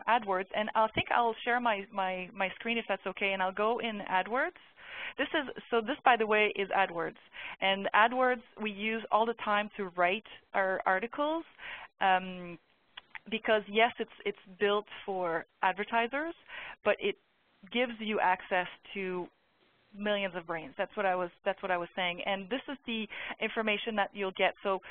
AdWords, and I think I'll share my screen if that's okay, and I'll go in AdWords. This, by the way, is AdWords. And AdWords we use all the time to write our articles because, yes, it's built for advertisers, but it gives you access to millions of brains. That's what I was saying. And this is the information that you'll get. So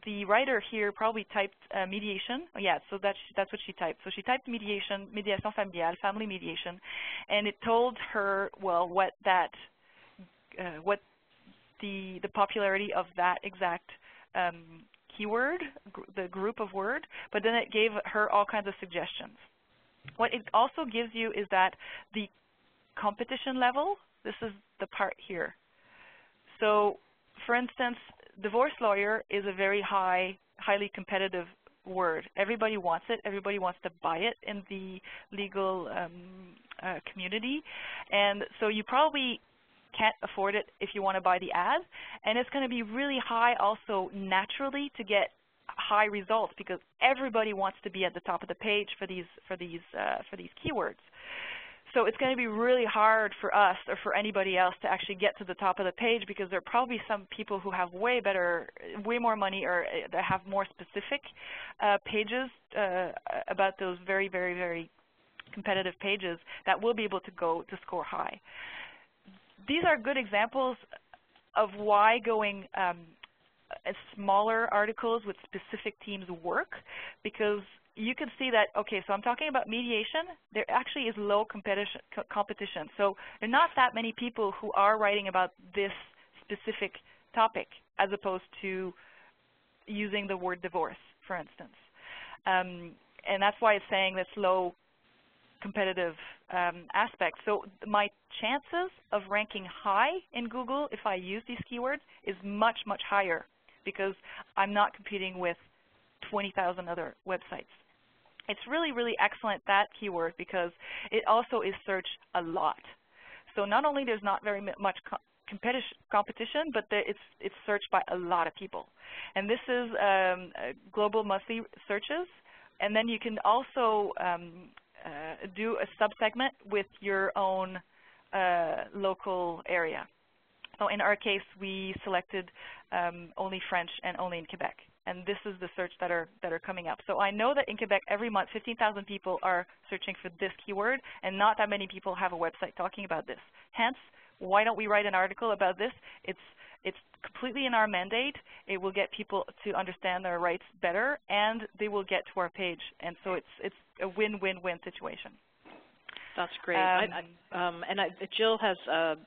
the writer here probably typed mediation. Yeah, so that's what she typed. So she typed mediation, médiation familiale, family mediation, and it told her, well, what the popularity of that exact keyword, the group of word, but then it gave her all kinds of suggestions. What it also gives you is that the competition level, this is the part here. So, for instance, divorce lawyer is a very highly competitive word. Everybody wants it. Everybody wants to buy it in the legal community. And so you probably can't afford it if you want to buy the ad, and it's going to be really high also naturally to get high results because everybody wants to be at the top of the page for these keywords. So it's going to be really hard for us or for anybody else to actually get to the top of the page because there are probably some people who have way more money or that have more specific pages about those very, very, very competitive pages that will be able to go to score high. These are good examples of why going smaller articles with specific teams work, because you can see that, okay, so I'm talking about mediation. There actually is low competition. So there are not that many people who are writing about this specific topic as opposed to using the word divorce, for instance. And that's why it's saying this low competitive aspect. So my chances of ranking high in Google if I use these keywords is much, much higher because I'm not competing with 20,000 other websites. It's really, really excellent, that keyword, because it also is searched a lot. So not only there's not very much competition, but it's searched by a lot of people. And this is global monthly searches. And then you can also do a sub-segment with your own local area. So in our case, we selected only French and only in Quebec. And this is the search that are coming up. So I know that in Quebec, every month, 15,000 people are searching for this keyword, and not that many people have a website talking about this. Hence, why don't we write an article about this? It's completely in our mandate. It will get people to understand their rights better, and they will get to our page. And so it's a win-win-win situation. That's great. Jill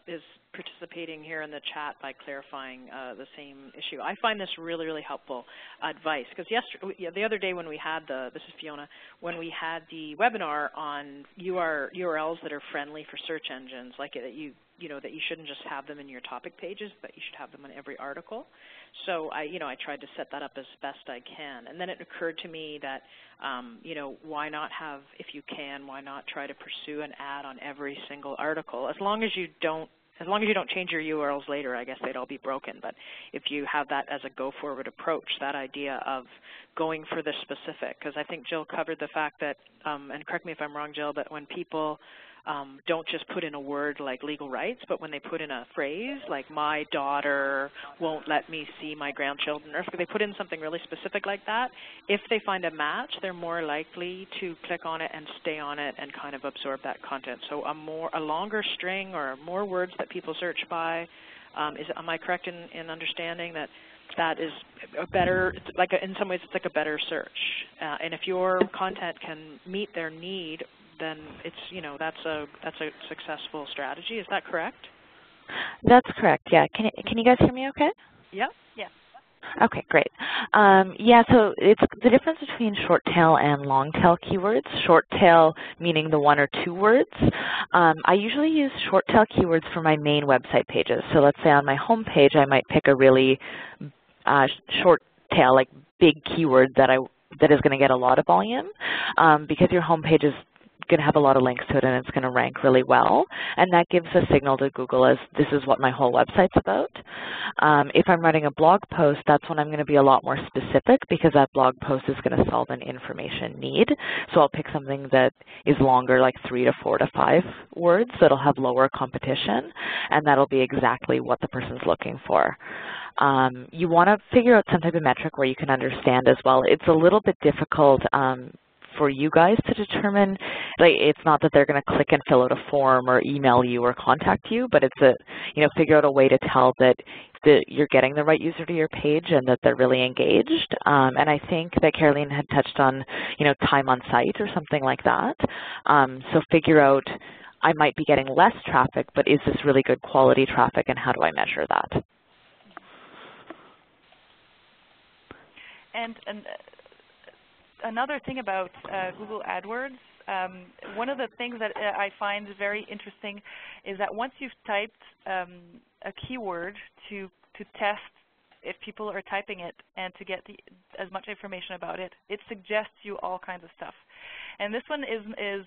is participating here in the chat by clarifying the same issue. I find this really, really helpful advice because the other day when we had this is Fiona, when we had the webinar on URLs that are friendly for search engines, like that you shouldn't just have them in your topic pages, but you should have them in every article. So I tried to set that up as best I can, and then it occurred to me that why not have, if you can, why not try to pursue an ad on every single article, as long as you don't change your URLs later. I guess they'd all be broken, but if you have that as a go-forward approach, that idea of going for the specific, because I think Jill covered the fact that, and correct me if I'm wrong, Jill, but when people don't just put in a word like legal rights, but when they put in a phrase like my daughter won't let me see my grandchildren, or if they put in something really specific like that, if they find a match, they're more likely to click on it and stay on it and kind of absorb that content. So a longer string or more words that people search by, am I correct in understanding that is a better, in some ways it's like a better search. And if your content can meet their need, then it's, that's a successful strategy. Is that correct? That's correct. Yeah. Can you guys hear me okay? Yeah. Yeah. Okay, great. Yeah, so it's the difference between short tail and long tail keywords. Short tail meaning the 1 or 2 words. I usually use short tail keywords for my main website pages. So let's say on my home page, I might pick a really short tail, like big keyword that is going to get a lot of volume, because your home page is going to have a lot of links to it and it's going to rank really well, and that gives a signal to Google as this is what my whole website's about. If I'm writing a blog post, that's when I'm going to be a lot more specific because that blog post is going to solve an information need. So I'll pick something that is longer, like 3 to 4 to 5 words, that'll have lower competition, and that'll be exactly what the person's looking for. You want to figure out some type of metric where you can understand as well. It's a little bit difficult for you guys to determine, like, it's not that they're going to click and fill out a form or email you or contact you, but it's figure out a way to tell that you're getting the right user to your page and that they're really engaged. And I think that Caroline had touched on, time on site or something like that. So figure out, I might be getting less traffic, but is this really good quality traffic, and how do I measure that? And another thing about Google AdWords, one of the things that I find very interesting is that once you've typed a keyword to test if people are typing it and to get as much information about it, it suggests you all kinds of stuff. And this one is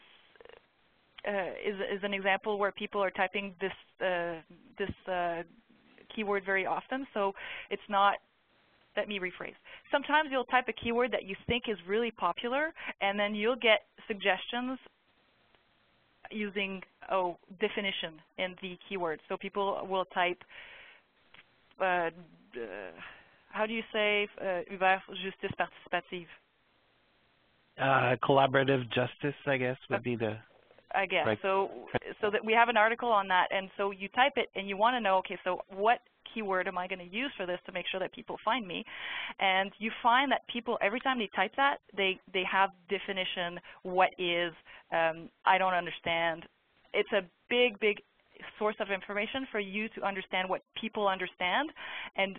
is an example where people are typing this keyword very often. So it's not. Let me rephrase. Sometimes you'll type a keyword that you think is really popular, and then you'll get suggestions using definition in the keyword. So people will type, how do you say, vers justice participative? Collaborative justice, I guess, would be the. I guess. Right. So that we have an article on that, and so you type it, and you want to know, okay, so what keyword am I going to use for this to make sure that people find me? And you find that people, every time they type that, they have definition, what is, I don't understand. It's a big, big source of information for you to understand what people understand and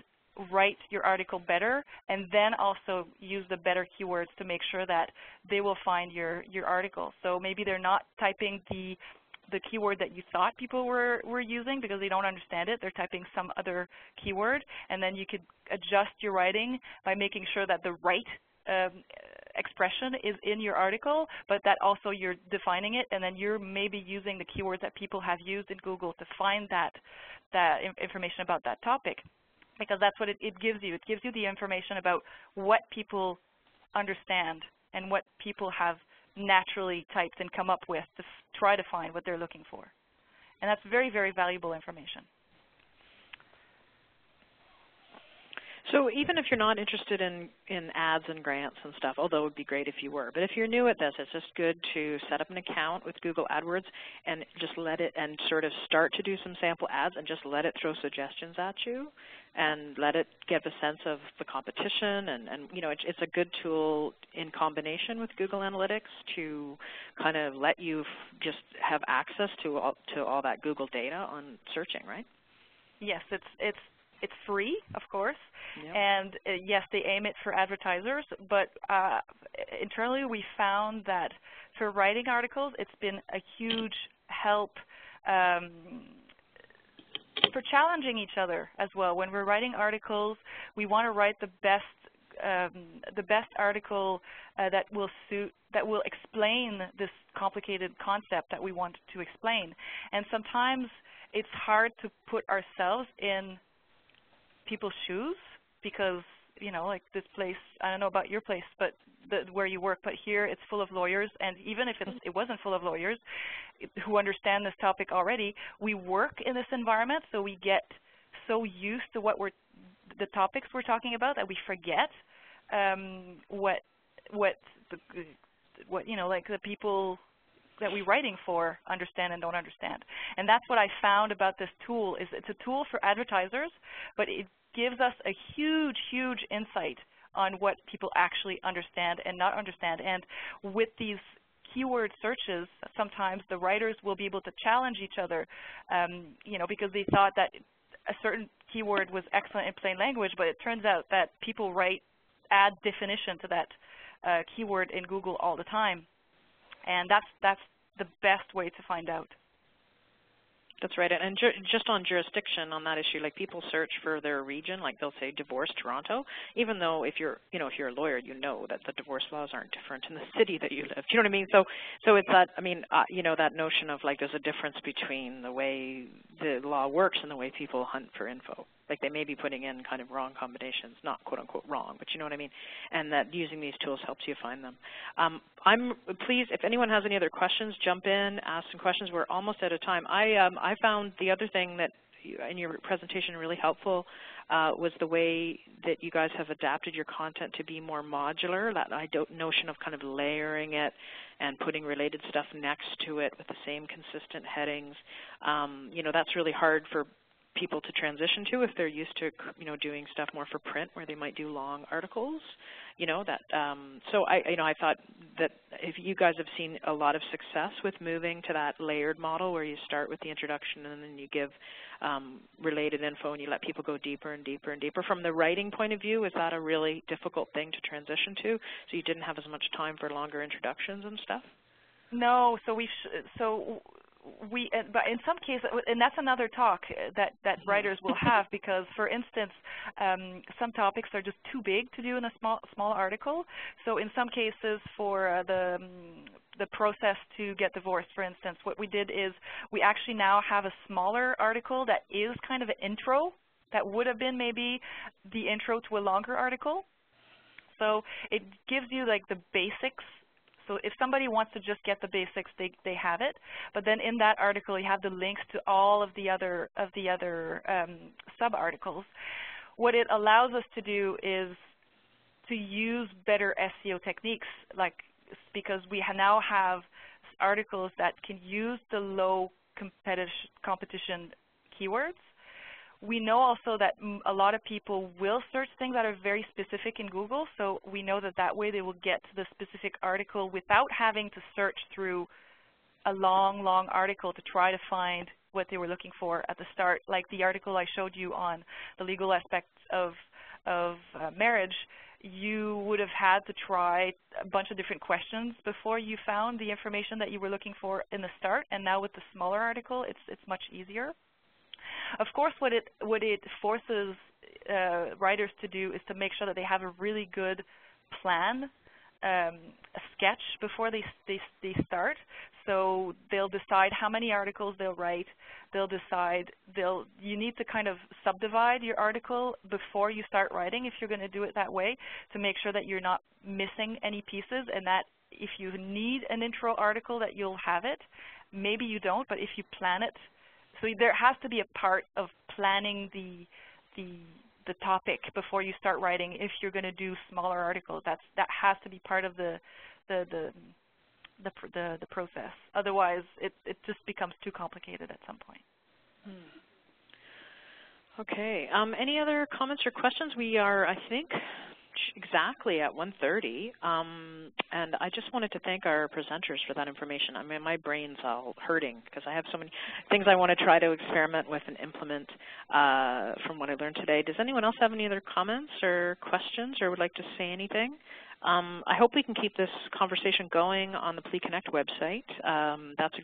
write your article better, and then also use the better keywords to make sure that they will find your article. So maybe they're not typing the keyword that you thought people were using because they don't understand it. They're typing some other keyword, and then you could adjust your writing by making sure that the right expression is in your article, but that also you're defining it, and then you're maybe using the keywords that people have used in Google to find that information about that topic, because that's what it gives you. It gives you the information about what people understand and what people have naturally typed and come up with to try to find what they're looking for. And that's very, very valuable information. So even if you're not interested in ads and grants and stuff, although it would be great if you were, but if you're new at this, it's just good to set up an account with Google AdWords and just let it, and sort of start to do some sample ads and just let it throw suggestions at you and let it give a sense of the competition. And you know, it's a good tool in combination with Google Analytics to kind of let you just have access to all that Google data on searching, right? Yes, it's free, of course, yep. And yes, they aim it for advertisers, but internally we found that for writing articles, it's been a huge help for challenging each other as well. When we're writing articles, we want to write the best article that will explain this complicated concept that we want to explain. And sometimes it's hard to put ourselves in people's shoes because, you know, like this place, I don't know about your place, but where you work, but here it's full of lawyers, and even if it wasn't full of lawyers who understand this topic already, we work in this environment, so we get so used to the topics we're talking about that we forget what you know, like the people that we're writing for understand and don't understand. And that's what I found about this tool, is it's a tool for advertisers, but it gives us a huge, huge insight on what people actually understand and not understand. And with these keyword searches, sometimes the writers will be able to challenge each other, you know, because they thought that a certain keyword was excellent in plain language, but it turns out that people add definition to that keyword in Google all the time. And that's the best way to find out. That's right, and just on jurisdiction on that issue, like people search for their region, like they'll say divorce Toronto, even though if you're a lawyer, you know that the divorce laws aren't different in the city that you live. Do you know what I mean? So it's that, I mean, you know, that notion of like there's a difference between the way the law works and the way people hunt for info. Like they may be putting in kind of wrong combinations, not quote unquote wrong, but you know what I mean? And that using these tools helps you find them. I'm pleased, if anyone has any other questions, jump in, ask some questions. We're almost out of time. I found the other thing that in your presentation really helpful was the way that you guys have adapted your content to be more modular, that notion of kind of layering it and putting related stuff next to it with the same consistent headings. You know, that's really hard for people to transition to if they're used to, you know, doing stuff more for print where they might do long articles, you know, that so I thought that if you guys have seen a lot of success with moving to that layered model where you start with the introduction and then you give related info and you let people go deeper and deeper and deeper. From the writing point of view, is that a really difficult thing to transition to, so you didn't have as much time for longer introductions and stuff? No, but in some cases, and that's another talk that writers will have, because, for instance, some topics are just too big to do in a small article. So in some cases, for the the process to get divorced, for instance, what we did is we actually now have a smaller article that is kind of an intro that would have been maybe the intro to a longer article. So it gives you like the basics. So if somebody wants to just get the basics, they have it. But then in that article, you have the links to all of the other sub-articles. What it allows us to do is to use better SEO techniques, like because we now have articles that can use the low competition keywords. We know also that a lot of people will search things that are very specific in Google, so we know that that way they will get to the specific article without having to search through a long, long article to try to find what they were looking for at the start. Like the article I showed you on the legal aspects of marriage, you would have had to try a bunch of different questions before you found the information that you were looking for in the start, and now with the smaller article, it's much easier. Of course, what it forces writers to do is to make sure that they have a really good plan, a sketch before they start. So they'll decide how many articles they'll write. They'll decide you need to kind of subdivide your article before you start writing if you're going to do it that way, to make sure that you're not missing any pieces, and that if you need an intro article that you'll have it. Maybe you don't, but if you plan it. So there has to be a part of planning the topic before you start writing if you're going to do smaller articles. That has to be part of the process. Otherwise, it just becomes too complicated at some point. Okay. Any other comments or questions? We are, I think, exactly at 1:30, and I just wanted to thank our presenters for that information. I mean, my brain's all hurting because I have so many things I want to try to experiment with and implement from what I learned today. Does anyone else have any other comments or questions or would like to say anything? I hope we can keep this conversation going on the PLEI Connect website. That's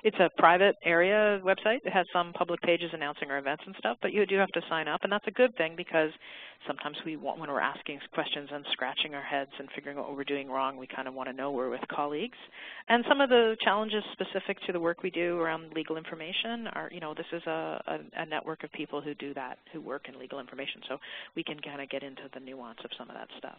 it's a private area website. It has some public pages announcing our events and stuff, but you do have to sign up, and that's a good thing because sometimes when we're asking questions and scratching our heads and figuring out what we're doing wrong, we kind of want to know we're with colleagues. And some of the challenges specific to the work we do around legal information are, this is a network of people who do that, who work in legal information, so we can kind of get into the nuance of some of that stuff.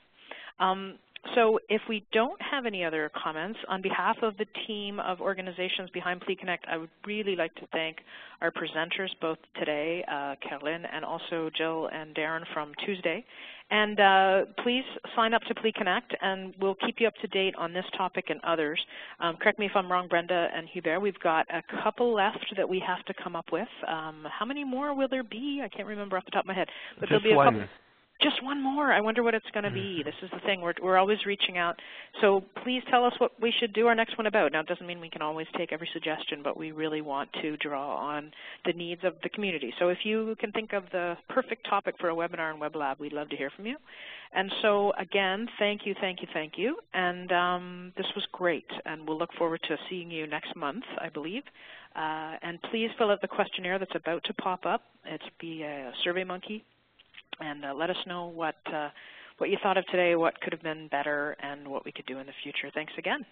So if we don't have any other comments, on behalf of the team of organizations behind PLEI Connect, I would really like to thank our presenters both today, Caroline, and also Jill and Darren from Tuesday. And please sign up to PLEI Connect, and we'll keep you up to date on this topic and others. Correct me if I'm wrong, Brenda and Hubert, we've got a couple left that we have to come up with. How many more will there be? I can't remember off the top of my head. But Just there'll be a one. couple. Just one more. I wonder what it's going to be. This is the thing. We're always reaching out. So please tell us what we should do our next one about. Now, it doesn't mean we can always take every suggestion, but we really want to draw on the needs of the community. So if you can think of the perfect topic for a webinar and web lab, we'd love to hear from you. And so, again, thank you, thank you, thank you. And this was great. And we'll look forward to seeing you next month, I believe. And please fill out the questionnaire that's about to pop up. It's the SurveyMonkey. And let us know what you thought of today, what could have been better, and what we could do in the future. Thanks again.